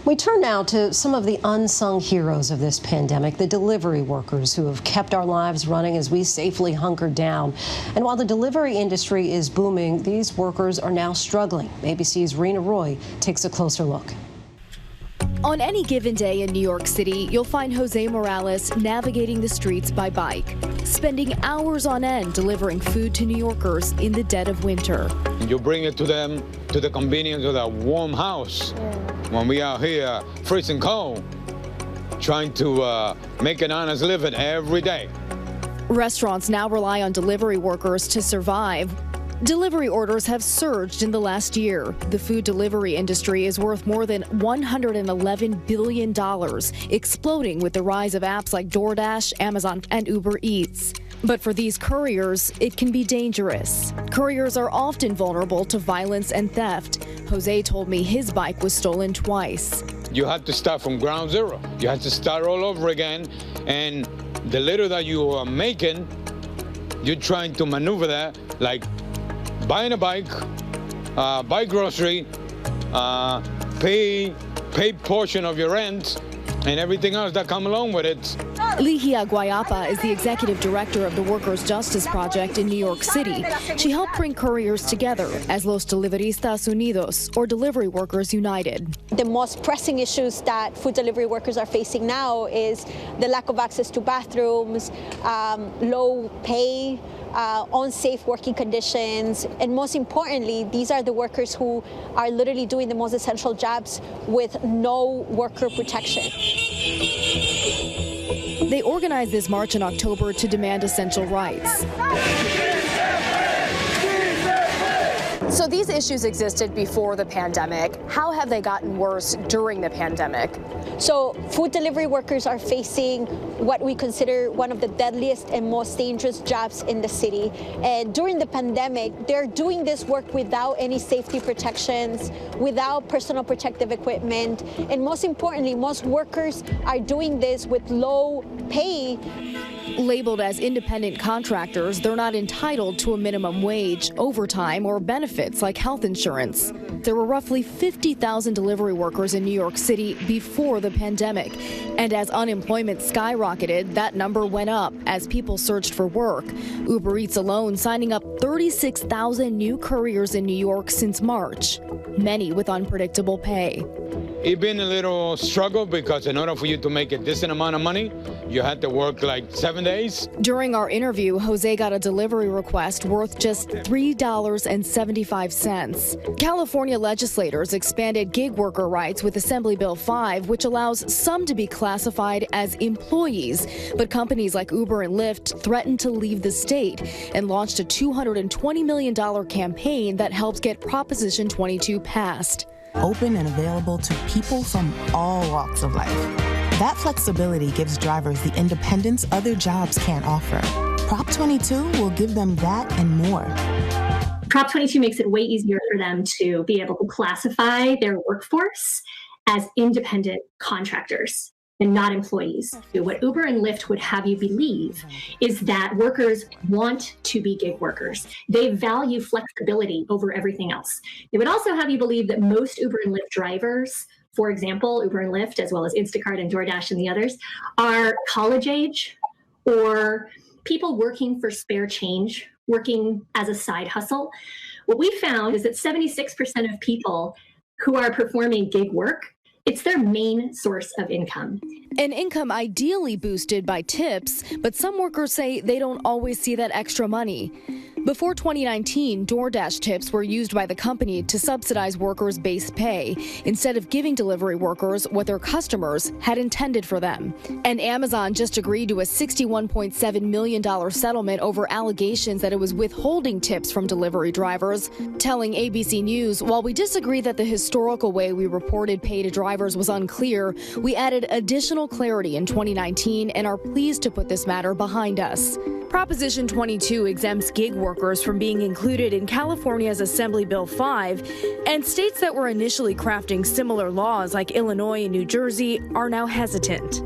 We turn now to some of the unsung heroes of this pandemic, the delivery workers who have kept our lives running as we safely hunkered down. And while the delivery industry is booming, these workers are now struggling. ABC's Rena Roy takes a closer look. On any given day in New York City, you'll find Jose Morales navigating the streets by bike, spending hours on end delivering food to New Yorkers in the dead of winter. You bring it to them, to the convenience of that warm house. When we are here freezing cold, trying to make an honest living every day. Restaurants now rely on delivery workers to survive. Delivery orders have surged in the last year. The food delivery industry is worth more than $111 billion, exploding with the rise of apps like DoorDash, Amazon, and Uber Eats. But for these couriers, it can be dangerous. Couriers are often vulnerable to violence and theft. Jose told me his bike was stolen twice. You have to start from ground zero. You have to start all over again. And the little that you are making, you're trying to maneuver that, like buying a bike, buy grocery, pay portion of your rent, and everything else that come along with it. Ligia Guayapa is the executive director of the Workers' Justice Project in New York City. She helped bring couriers together as Los Deliveristas Unidos, or Delivery Workers United. The most pressing issues that food delivery workers are facing now is the lack of access to bathrooms, low pay, unsafe working conditions, and most importantly, these are the workers who are literally doing the most essential jobs with no worker protection. They organized this march in October to demand essential rights. So these issues existed before the pandemic. How have they gotten worse during the pandemic? So food delivery workers are facing what we consider one of the deadliest and most dangerous jobs in the city. And during the pandemic, they're doing this work without any safety protections, without personal protective equipment. And most importantly, most workers are doing this with low pay. Labeled as independent contractors, they're not entitled to a minimum wage, overtime, or benefits like health insurance. There were roughly 50,000 delivery workers in New York City before the pandemic. And as unemployment skyrocketed, that number went up as people searched for work. Uber Eats alone signing up 36,000 new couriers in New York since March, many with unpredictable pay. It's been a little struggle because in order for you to make a decent amount of money, you had to work like 7 days. During our interview, Jose got a delivery request worth just $3.75. California legislators expanded gig worker rights with Assembly Bill 5, which allows some to be classified as employees. But companies like Uber and Lyft threatened to leave the state and launched a $220 million campaign that helped get Proposition 22 passed. Open and available to people from all walks of life. That flexibility gives drivers the independence other jobs can't offer. Prop 22 will give them that and more. Prop 22 makes it way easier for them to be able to classify their workforce as independent contractors and not employees. What Uber and Lyft would have you believe is that workers want to be gig workers. They value flexibility over everything else. They would also have you believe that most Uber and Lyft drivers, for example, Uber and Lyft, as well as Instacart and DoorDash and the others, are college age or people working for spare change, working as a side hustle. What we found is that 76% of people who are performing gig work, it's their main source of income. An income ideally boosted by tips, but some workers say they don't always see that extra money. Before 2019, DoorDash tips were used by the company to subsidize workers' base pay instead of giving delivery workers what their customers had intended for them. And Amazon just agreed to a $61.7 million settlement over allegations that it was withholding tips from delivery drivers, telling ABC News, while we disagree that the historical way we reported pay to drivers was unclear, we added additional clarity in 2019 and are pleased to put this matter behind us. Proposition 22 exempts gig workers from being included in California's Assembly Bill 5, and states that were initially crafting similar laws like Illinois and New Jersey are now hesitant.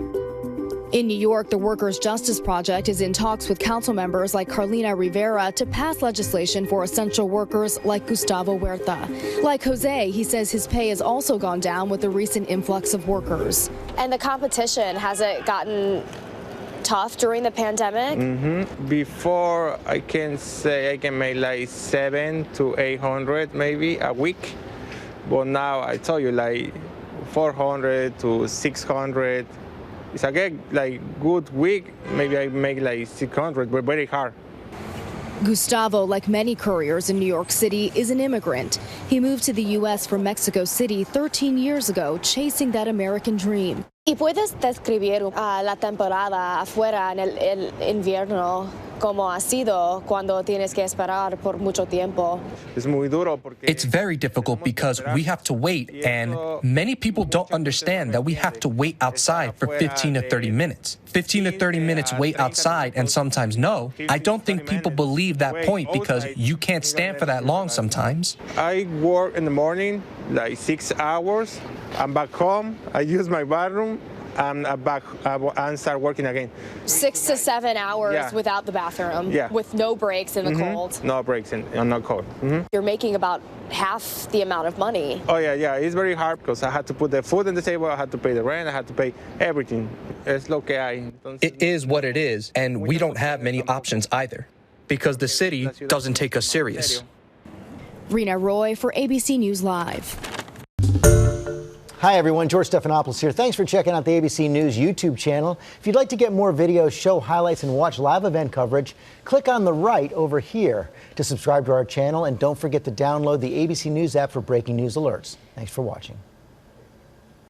In New York, the Workers' Justice Project is in talks with council members like Carlina Rivera to pass legislation for essential workers like Gustavo Huerta. Like Jose, he says his pay has also gone down with the recent influx of workers. And the competition, has it gotten tough during the pandemic? Before, I can say I can make like 700 to 800 maybe a week. But now I tell you like 400 to 600. If I get like good week, maybe I make like 600, but very hard. Gustavo, like many couriers in New York City, is an immigrant. He moved to the U.S. from Mexico City 13 years ago, chasing that American dream. ¿Y puedes describir la temporada afuera en el invierno? ¿Cómo ha sido cuando tienes que esperar por mucho tiempo? It's very difficult because we have to wait, and many people don't understand that we have to wait outside for 15 to 30 minutes. 15 to 30 minutes wait outside, and sometimes no. I don't think people believe that point because you can't stand for that long sometimes. I work in the morning, like 6 hours. I'm back home, I use my bathroom, and I'm back and start working again. 6 to 7 hours without the bathroom, with no breaks in the cold. No breaks and not cold. You're making about half the amount of money. Oh yeah, it's very hard because I had to put the food on the table, I had to pay the rent, I had to pay everything. It is what it is, and we don't have many options either because the city doesn't take us serious. Rena Roy for ABC News Live. Hi everyone, George Stephanopoulos here. Thanks for checking out the ABC News YouTube channel. If you'd like to get more videos, show highlights, and watch live event coverage, click on the right over here to subscribe to our channel, and don't forget to download the ABC News app for breaking news alerts. Thanks for watching.